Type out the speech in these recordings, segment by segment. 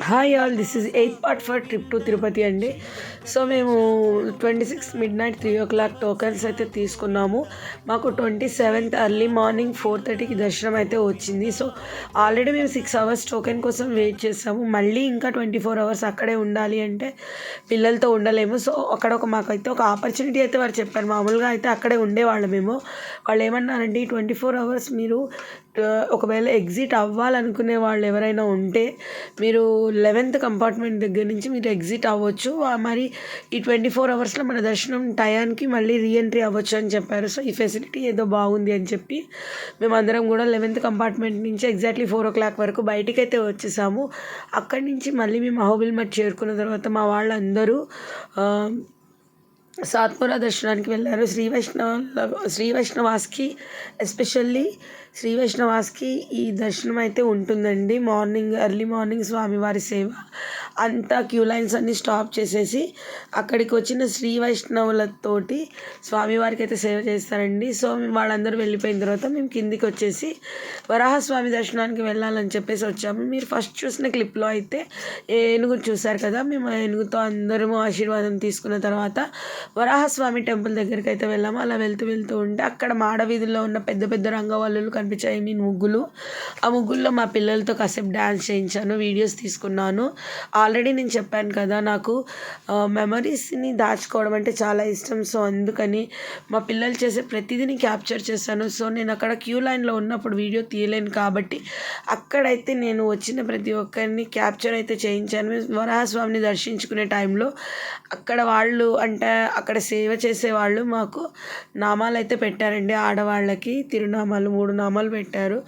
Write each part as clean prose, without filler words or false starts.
Hi all, this is 8th part for trip to Tirupati అండి. So మేము 26 midnight 3 o'clock tokens అయితే తీసుకున్నాము. మాకు 27th ఎర్లీ మార్నింగ్ 4:30కి దర్శనం అయితే వచ్చింది. సో ఆల్రెడీ మేము 6 hours టోకెన్ కోసం వెయిట్ చేసాము. మళ్ళీ ఇంకా 24 hours అక్కడే ఉండాలి అంటే పిల్లలతో ఉండలేము. సో అక్కడ మాకైతే ఒక ఆపర్చునిటీ అయితే వారు చెప్పారు. మామూలుగా అయితే అక్కడే ఉండేవాళ్ళం మేము. వాళ్ళు ఏమన్నారంటే ఈ 24 hours మీరు ఒకవేళ ఎగ్జిట్ అవ్వాలనుకునే వాళ్ళు ఎవరైనా ఉంటే మీరు 11th కంపార్ట్మెంట్ దగ్గర నుంచి మీరు ఎగ్జిట్ అవ్వచ్చు. మరి ఈ 24 hours మన దర్శనం టయానికి మళ్ళీ రీఎంట్రీ అవ్వచ్చు అని చెప్పారు. సో ఈ ఫెసిలిటీ ఏదో బాగుంది అని చెప్పి మేమందరం కూడా 11th కంపార్ట్మెంట్ నుంచి ఎగ్జాక్ట్లీ 4 o'clock వరకు బయటికైతే వచ్చేసాము. అక్కడి నుంచి మళ్ళీ మేము అహోబిల్మఠ్ చేరుకున్న తర్వాత మా వాళ్ళందరూ సాత్పురా దర్శనానికి వెళ్ళారు. శ్రీ వైష్ణవాస్కి ఎస్పెషల్లీ శ్రీ వైష్ణవాస్కి ఈ దర్శనం అయితే ఉంటుందండి. ఎర్లీ మార్నింగ్ స్వామివారి సేవ అంతా క్యూ లైన్స్ అన్నీ స్టాప్ చేసేసి అక్కడికి వచ్చిన శ్రీ వైష్ణవులతోటి స్వామివారికి అయితే సేవ చేస్తారండి. సో వాళ్ళందరూ వెళ్ళిపోయిన తర్వాత మేము కిందికి వచ్చేసి వరాహస్వామి దర్శనానికి వెళ్ళాలని చెప్పేసి వచ్చాము. మీరు ఫస్ట్ చూసిన క్లిప్లో అయితే ఏనుగు చూశారు కదా, మేము ఏనుగుతో అందరము ఆశీర్వాదం తీసుకున్న తర్వాత వరాహస్వామి టెంపుల్ దగ్గరికి అయితే వెళ్ళాము. అలా వెళ్తూ ఉంటే అక్కడ మాడవీధుల్లో ఉన్న పెద్ద పెద్ద రంగవల్లులు కనిపించాయి, ముగ్గులు. ఆ ముగ్గుల్లో మా పిల్లలతో కాసేపు డ్యాన్స్ చేయించాను, వీడియోస్ తీసుకున్నాను. ఆల్రెడీ నేను చెప్పాను కదా, నాకు మెమరీస్ని దాచుకోవడం అంటే చాలా ఇష్టం. సో అందుకని మా పిల్లలు చేసే ప్రతిదీని క్యాప్చర్ చేశాను. సో నేను అక్కడ క్యూ లైన్లో ఉన్నప్పుడు వీడియో తీయలేను కాబట్టి అక్కడైతే నేను వచ్చిన ప్రతి ఒక్కరిని క్యాప్చర్ అయితే చేయించాను. వరాహస్వామిని దర్శించుకునే టైంలో అక్కడ వాళ్ళు అంటే అక్కడ సేవ చేసేవాళ్ళు మాకు నామాలు అయితే పెట్టారండి. ఆడవాళ్ళకి తిరునామాలు 3 నామాలు పెట్టారు.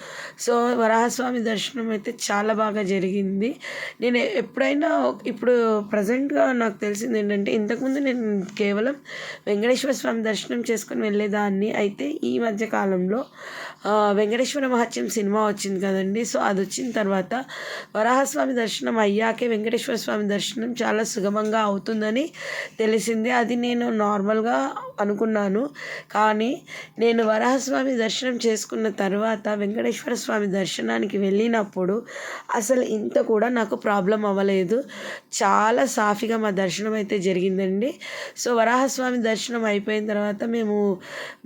సో వరాహస్వామి దర్శనం అయితే చాలా బాగా జరిగింది. నేను ఎప్పుడైనా ఇప్పుడు ప్రజెంట్గా నాకు తెలిసింది ఏంటంటే, ఇంతకుముందు నేను కేవలం వెంకటేశ్వర స్వామి దర్శనం చేసుకొని వెళ్ళేదాన్ని. అయితే ఈ మధ్యకాలంలో వెంకటేశ్వర మహత్యం సినిమా వచ్చింది కదండి. సో అది వచ్చిన తర్వాత వరాహస్వామి దర్శనం అయ్యాకే వెంకటేశ్వర స్వామి దర్శనం చాలా సుగమంగా అవుతుందని తెలిసింది. అది నేను నార్మల్గా అనుకున్నాను. కానీ నేను వరాహస్వామి దర్శనం చేసుకున్న తర్వాత వెంకటేశ్వర స్వామి దర్శనానికి వెళ్ళినప్పుడు అసలు ఇంత కూడా నాకు ప్రాబ్లం అవ్వలేదు. చాలా సాఫీగా మా దర్శనం అయితే జరిగిందండి. సో వరాహస్వామి దర్శనం అయిపోయిన తర్వాత మేము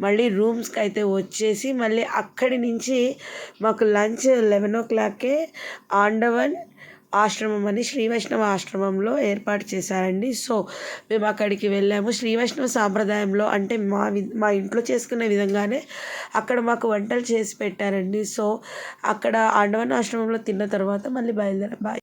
మళ్ళీ రూమ్స్కి అయితే వచ్చేసి మళ్ళీ అక్కడి నుంచి మాకు లంచ్ 11 o'clockకే ఆండవన్ ఆశ్రమం అని శ్రీ వైష్ణవ ఆశ్రమంలో ఏర్పాటు చేశారండి. సో మేము అక్కడికి వెళ్ళాము. శ్రీ వైష్ణవ సాంప్రదాయంలో అంటే మా ఇంట్లో చేసుకునే విధంగానే అక్కడ మాకు వంటలు చేసి పెట్టారండి. సో అక్కడ ఆండవన్ ఆశ్రమంలో తిన్న తర్వాత మళ్ళీ బయలుదేరాం. బాయ్.